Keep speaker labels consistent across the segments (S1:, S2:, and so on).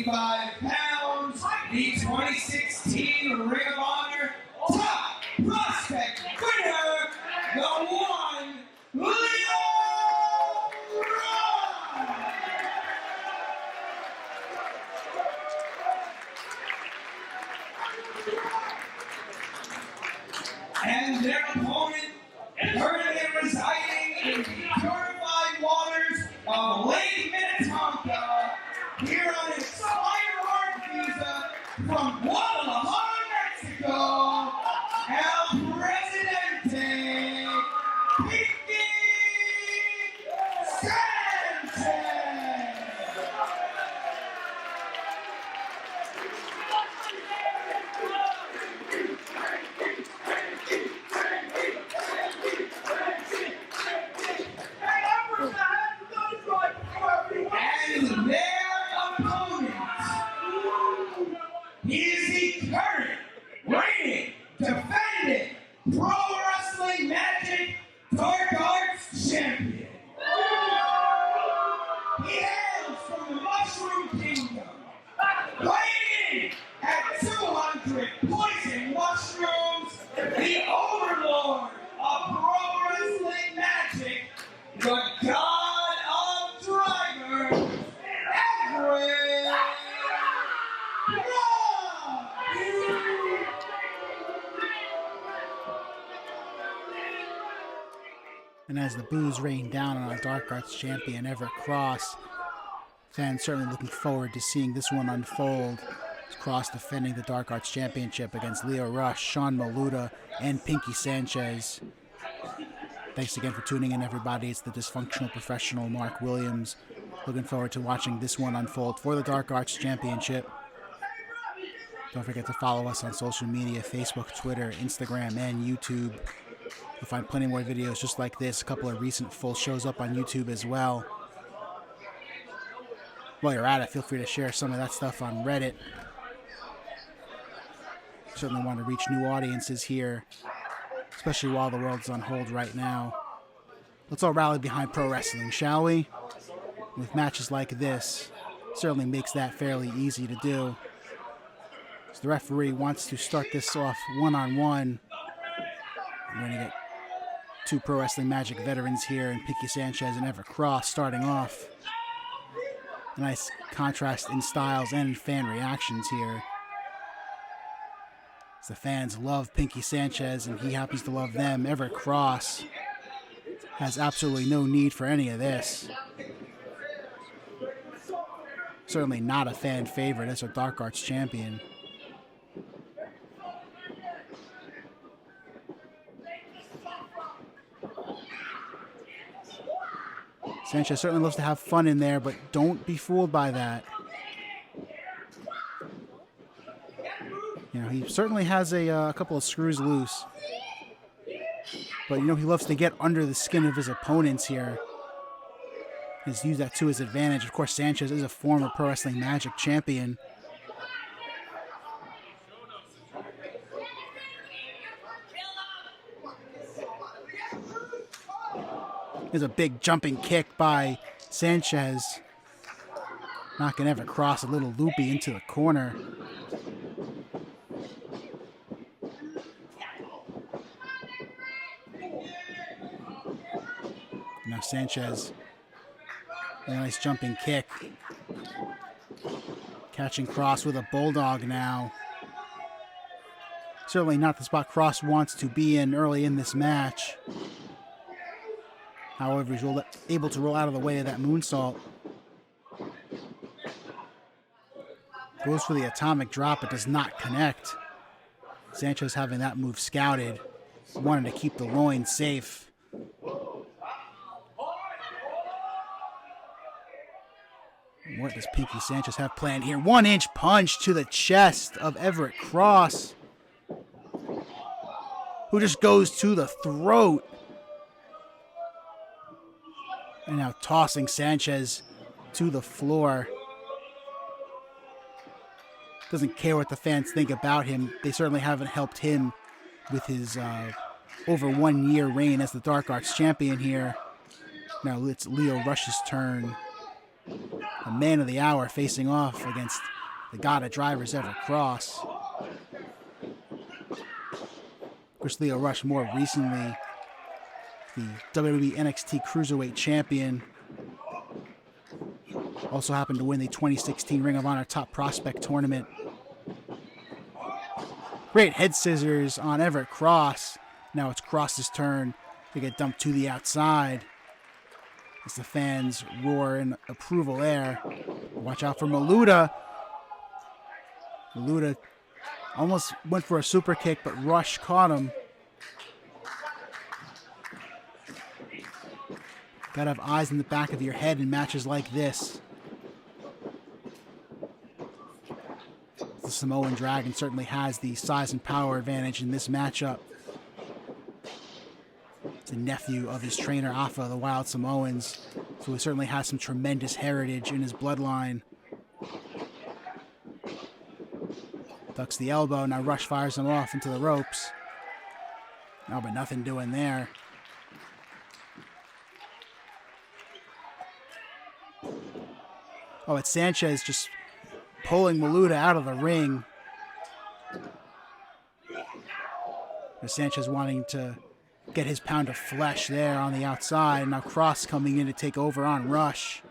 S1: 185 pounds, the 2016 Ring of Honor Top Prospect winner, the one, Lio Rush! And their opponent, currently residing in the purified waters of Lake Minnetonka, here on an expired work visa from Guadalajara, Mexico, El Presidente, Pinky Sanchez! And their opponent, he is the current, reigning, defending Pro Wrestling Magic Dark Arts Champion. He hails from the Mushroom Kingdom, weighing in at 200 poison mushrooms, the overlord of Pro Wrestling Magic, the god of drivers, Everett Cross!
S2: And as the boos rain down on our Dark Arts champion, Everett Cross, fans certainly looking forward to seeing this one unfold. It's Cross defending the Dark Arts Championship against Lio Rush, Sean Maluta, and Pinky Sanchez. Thanks again for tuning in, everybody. It's the dysfunctional professional Mark Williams. Looking forward to watching this one unfold for the Dark Arts Championship. Don't forget to follow us on social media, Facebook, Twitter, Instagram, and YouTube. You'll find plenty more videos just like this. A couple of recent full shows up on YouTube as well. While you're at it, feel free to share some of that stuff on Reddit. Certainly want to reach new audiences here, especially while the world's on hold right now. Let's all rally behind pro wrestling, shall we? With matches like this, certainly makes that fairly easy to do. So the referee wants to start this off one-on-one. We're going to get two Pro Wrestling Magic veterans here, and Pinky Sanchez and Everett Cross starting off. A nice contrast in styles and in fan reactions here. As the fans love Pinky Sanchez and he happens to love them, Everett Cross has absolutely no need for any of this. Certainly not a fan favorite as our Dark Arts champion. Sanchez certainly loves to have fun in there, but don't be fooled by that. You know, he certainly has a couple of screws loose. But, you know, he loves to get under the skin of his opponents here. He's used that to his advantage. Of course, Sanchez is a former Pro Wrestling Magic champion. There's a big jumping kick by Sanchez, knocking Everett Cross a little loopy into the corner. Now Sanchez, a nice jumping kick. Catching Cross with a bulldog now. Certainly not the spot Cross wants to be in early in this match. However, he's able to roll out of the way of that moonsault. Goes for the atomic drop, but does not connect. Sanchez having that move scouted. Wanted to keep the loin safe. What does Pinky Sanchez have planned here? 1-inch punch to the chest of Everett Cross, who just goes to the throat. And now tossing Sanchez to the floor. Doesn't care what the fans think about him. They certainly haven't helped him with his over 1 year reign as the Dark Arts champion here. Now it's Lio Rush's turn. A man of the hour facing off against the God of Drivers, Everett Cross. Of course, Lio Rush more recently the WWE NXT Cruiserweight Champion. Also happened to win the 2016 Ring of Honor Top Prospect Tournament. Great head scissors on Everett Cross. Now it's Cross's turn to get dumped to the outside as the fans roar in approval there. Watch out for Maluta. Maluta almost went for a super kick, but Rush caught him. Gotta have eyes in the back of your head in matches like this. The Samoan Dragon certainly has the size and power advantage in this matchup. He's a nephew of his trainer, Afa, the Wild Samoans, so he certainly has some tremendous heritage in his bloodline. Ducks the elbow, now Rush fires him off into the ropes. Oh, but nothing doing there. Oh, it's Sanchez just pulling Maluta out of the ring. Sanchez wanting to get his pound of flesh there on the outside. Now Cross coming in to take over on Rush.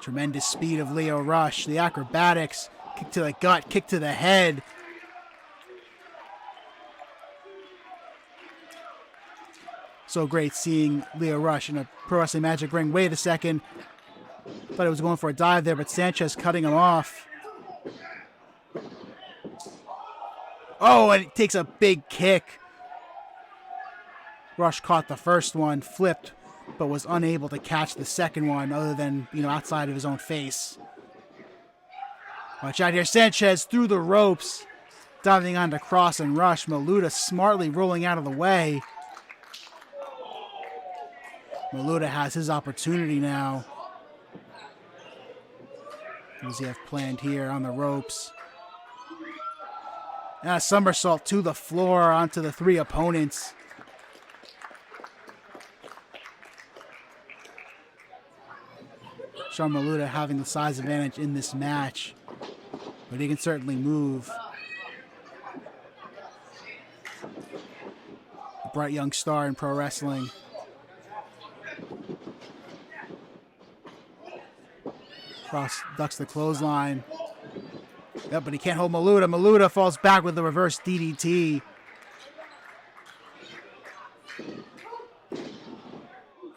S2: Tremendous speed of Lio Rush. The acrobatics. Kick to the gut, kick to the head. So great seeing Lio Rush in a Pro Wrestling Magic ring. Wait a second. Thought he was going for a dive there, but Sanchez cutting him off. Oh, and it takes a big kick. Rush caught the first one, flipped, but was unable to catch the second one other than, outside of his own face. Watch out here. Sanchez through the ropes, diving onto Cross and Rush. Maluta smartly rolling out of the way. Maluta has his opportunity now. What does he have planned here on the ropes? And a somersault to the floor onto the three opponents. Sean Maluta having the size advantage in this match, but he can certainly move. A bright young star in pro wrestling. Cross ducks the clothesline. Yep, but he can't hold Maluta. Maluta falls back with the reverse DDT.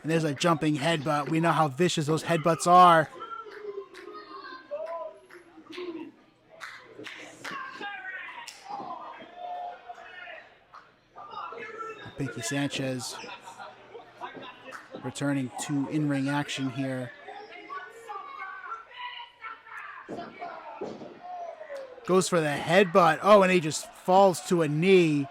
S2: And there's a jumping headbutt. We know how vicious those headbutts are. Pinky Sanchez returning to in-ring action here. Goes for the headbutt. Oh, and he just falls to a knee.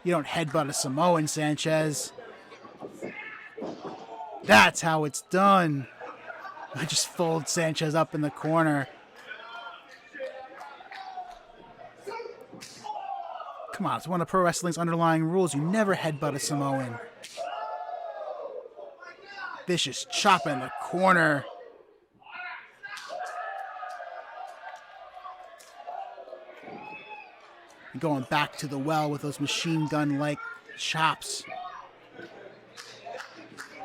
S2: You don't headbutt a Samoan, Sanchez. That's how it's done. I just fold Sanchez up in the corner. Come on, it's one of pro wrestling's underlying rules. You never headbutt a Samoan. Vicious chop in the corner. Going back to the well with those machine gun-like chops.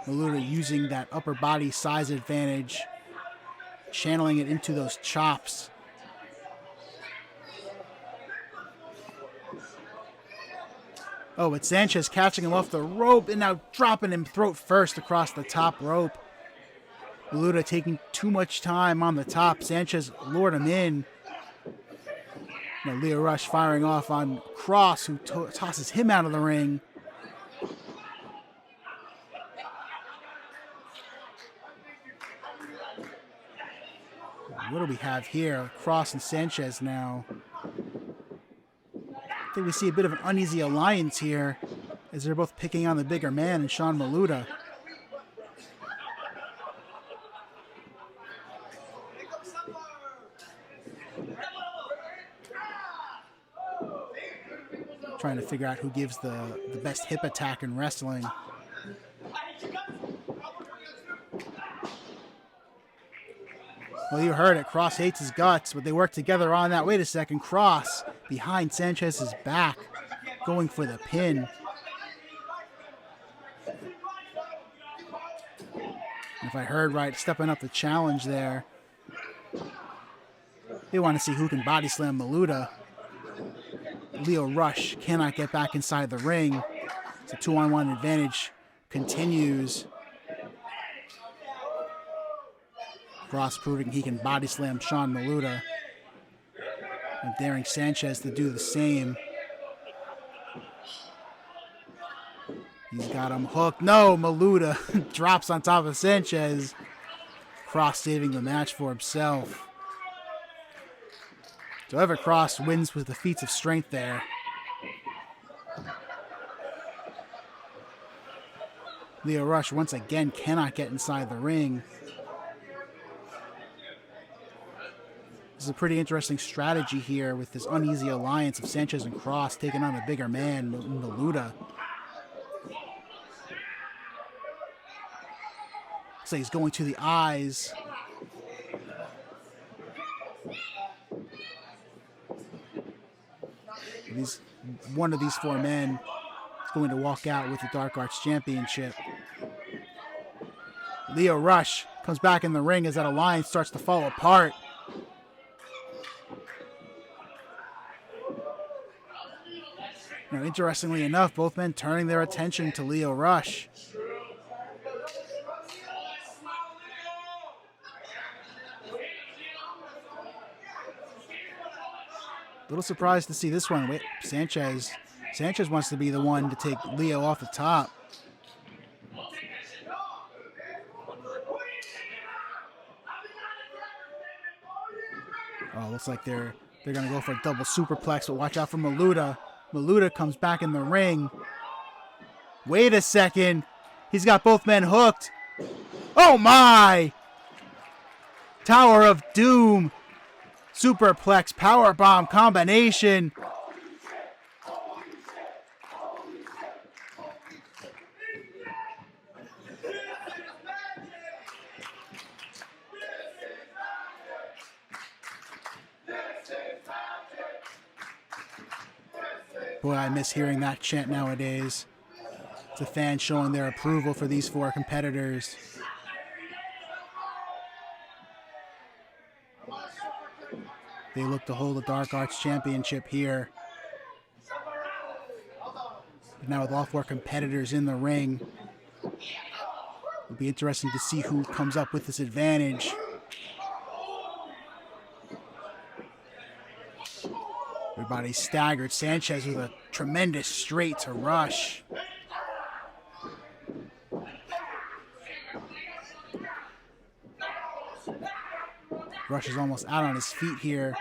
S2: Maluta using that upper body size advantage, channeling it into those chops. Oh, but Sanchez catching him off the rope and now dropping him throat first across the top rope. Maluta taking too much time on the top. Sanchez lured him in. Now Lio Rush firing off on Cross, who tosses him out of the ring. What do we have here? Cross and Sanchez now. I think we see a bit of an uneasy alliance here as they're both picking on the bigger man and Sean Maluta. Trying to figure out who gives the best hip attack in Well, you heard it. Cross hates his guts, but they work together on that. Wait a second. Cross behind Sanchez's back, going for the pin. If I heard right, stepping up the challenge there. They want to see who can body slam Maluta. Lio Rush cannot get back inside the ring. It's a 2-on-1 advantage continues. Cross proving he can body slam Sean Maluta and daring Sanchez to do the same. He's got him hooked. No, Maluta drops on top of Sanchez. Cross saving the match for himself. So Everett Cross wins with the feats of strength there. Lio Rush once again cannot get inside the ring. This is a pretty interesting strategy here with this uneasy alliance of Sanchez and Cross taking on a bigger man, Maluta. So he's going to the eyes. One of these four men is going to walk out with the Dark Arts Championship. Lio Rush comes back in the ring as that alliance starts to fall apart. Now, interestingly enough, both men turning their attention to Lio Rush. A little surprised to see this one. Wait, Sanchez wants to be the one to take Lio off the top. Oh, looks like they're going to go for a double superplex, but watch out for Maluta. Maluta comes back in the ring. Wait a second. He's got both men hooked. Oh, my! Tower of Doom. Superplex powerbomb combination. Boy, I miss hearing that chant nowadays. The fans showing their approval for these four competitors. They look to hold the Dark Arts Championship here. But now with all four competitors in the ring, it'll be interesting to see who comes up with this advantage. Everybody's staggered. Sanchez with a tremendous straight to Rush. Rush is almost out on his feet here.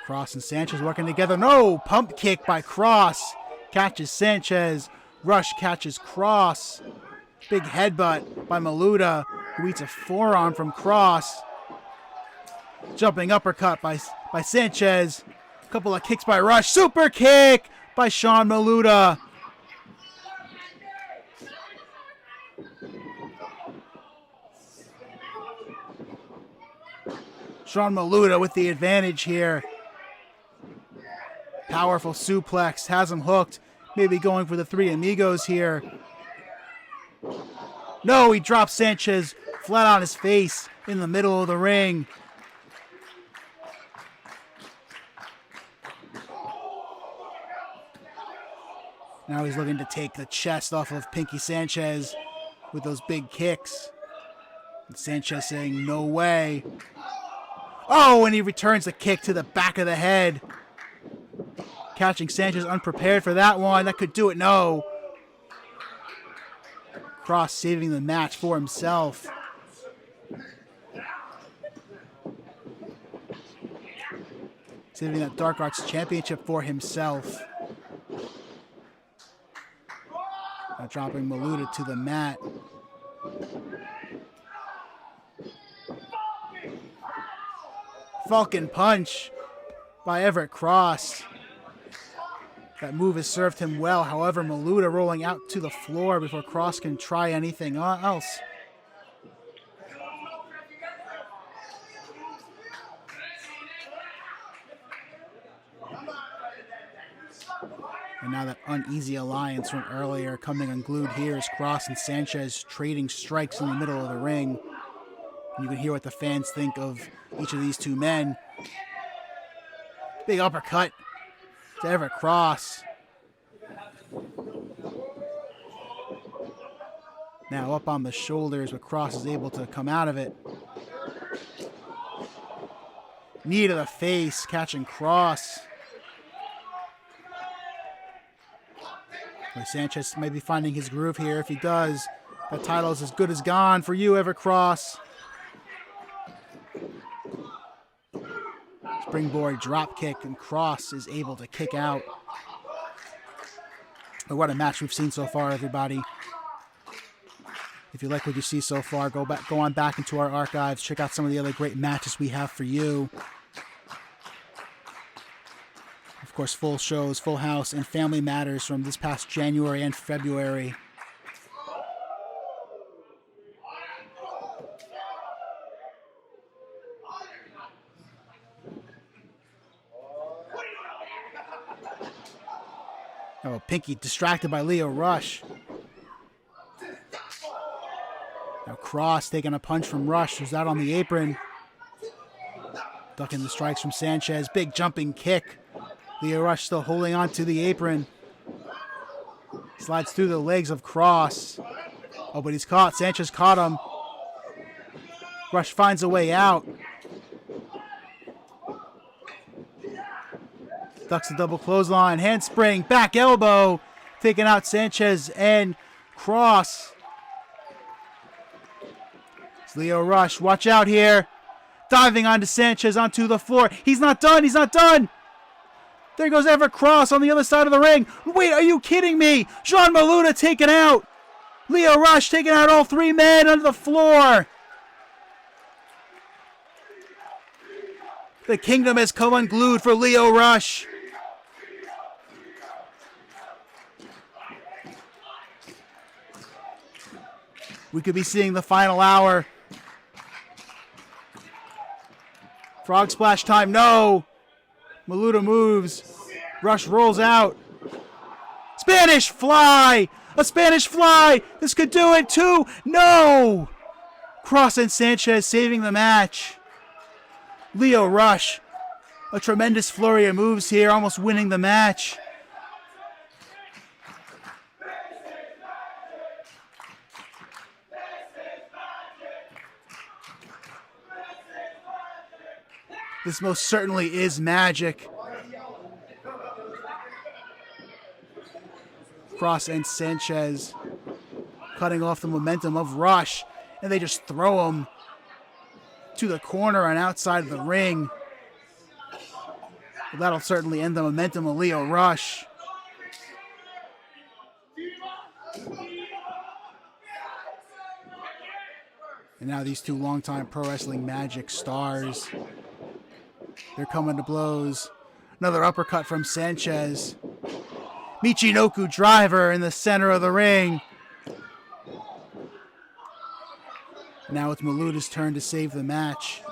S2: Cross and Sanchez working together. No! Pump kick by Cross. Catches Sanchez. Rush catches Cross. Big headbutt by Maluta, who eats a forearm from Cross. Jumping uppercut by Sanchez. A couple of kicks by Rush. Super kick by Sean Maluta. Sean Maluta with the advantage here. Powerful suplex. Has him hooked. Maybe going for the three amigos here. No, he drops Sanchez flat on his face in the middle of the ring. Now he's looking to take the chest off of Pinky Sanchez with those big kicks. And Sanchez saying, no way. Oh, and he returns the kick to the back of the head. Catching Sanchez unprepared for that one. That could do it. No. Cross saving the match for himself. Saving that Dark Arts Championship for himself. Now dropping Maluta to the mat. Falcon Punch by Everett Cross. That move has served him well. However, Maluta rolling out to the floor before Cross can try anything else. And now that Uneasy alliance from earlier coming unglued here as Cross and Sanchez trading strikes in the middle of the ring. And you can hear what the fans think of each of these two men. Big uppercut to Everett Cross. Now up on the shoulders, but Cross is able to come out of it. Knee to the face, catching Cross. Sanchez may be finding his groove here. If he does, that title is as good as gone for you, Everett Cross. Springboard drop kick, and Cross is able to kick out. But what a match we've seen so far, everybody. If you like what you see so far, go on back into our archives. Check out some of the other great matches we have for you. Of course, full shows, Full House, and Family Matters from this past January and February. Oh, Pinky distracted by Lio Rush. Now Cross taking a punch from Rush, who's out on the apron. Ducking the strikes from Sanchez. Big jumping kick. Lio Rush still holding on to the apron. Slides through the legs of Cross. Oh, but he's caught. Sanchez caught him. Rush finds a way out. Ducks the double clothesline. Handspring. Back elbow. Taking out Sanchez and Cross. It's Lio Rush. Watch out here. Diving onto Sanchez onto the floor. He's not done. He's not done. There goes Everett Cross on the other side of the ring. Wait, are you kidding me? John Maluta taken out. Lio Rush taking out all three men onto the floor. The kingdom has come unglued for Lio Rush. We could be seeing the final hour. Frog splash time, no. Maluta moves. Rush rolls out. Spanish fly! A Spanish fly! This could do it too! No! Cross and Sanchez saving the match. Lio Rush. A tremendous flurry of moves here, almost winning the match. This most certainly is magic. Cross and Sanchez cutting off the momentum of Rush, and they just throw him to the corner and outside of the ring. Well, that'll certainly end the momentum of Lio Rush. And now these two longtime pro wrestling magic stars, they're coming to blows. Another uppercut from Sanchez. Michinoku driver in the center of the ring. Now it's Maluta's turn to save the match.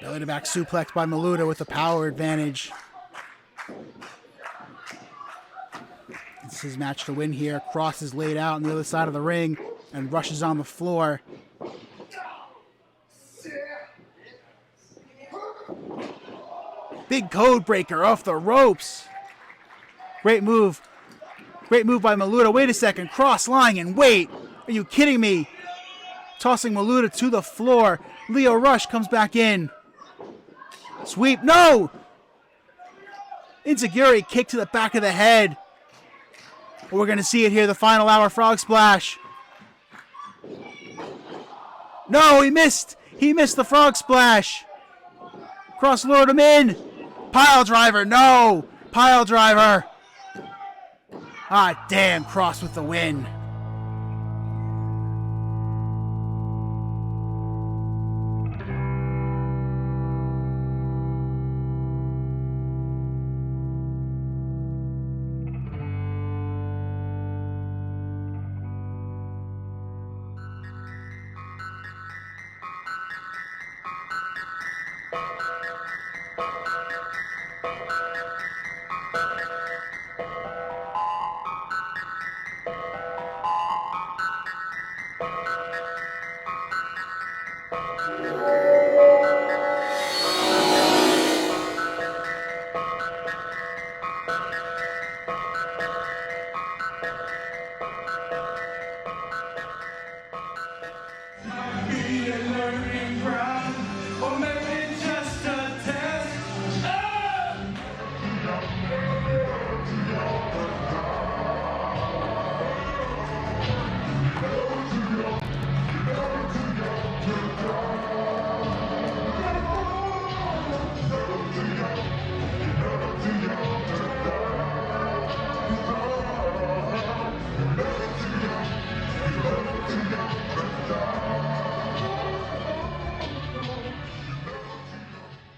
S2: Belly to back suplex by Maluta with the power advantage. It's his match to win here. Cross is laid out on the other side of the ring and Rush is on the floor. Big code breaker off the ropes. Great move. Great move by Maluta. Wait a second. Cross lying in wait. Are you kidding me? Tossing Maluta to the floor. Lio Rush comes back in. Sweep. No! Enziguri kick to the back of the head. We're going to see it here. The final hour frog splash. No, he missed. He missed the frog splash. Cross lured him in. Pile driver. No. Pile driver. Ah, damn. Cross with the win.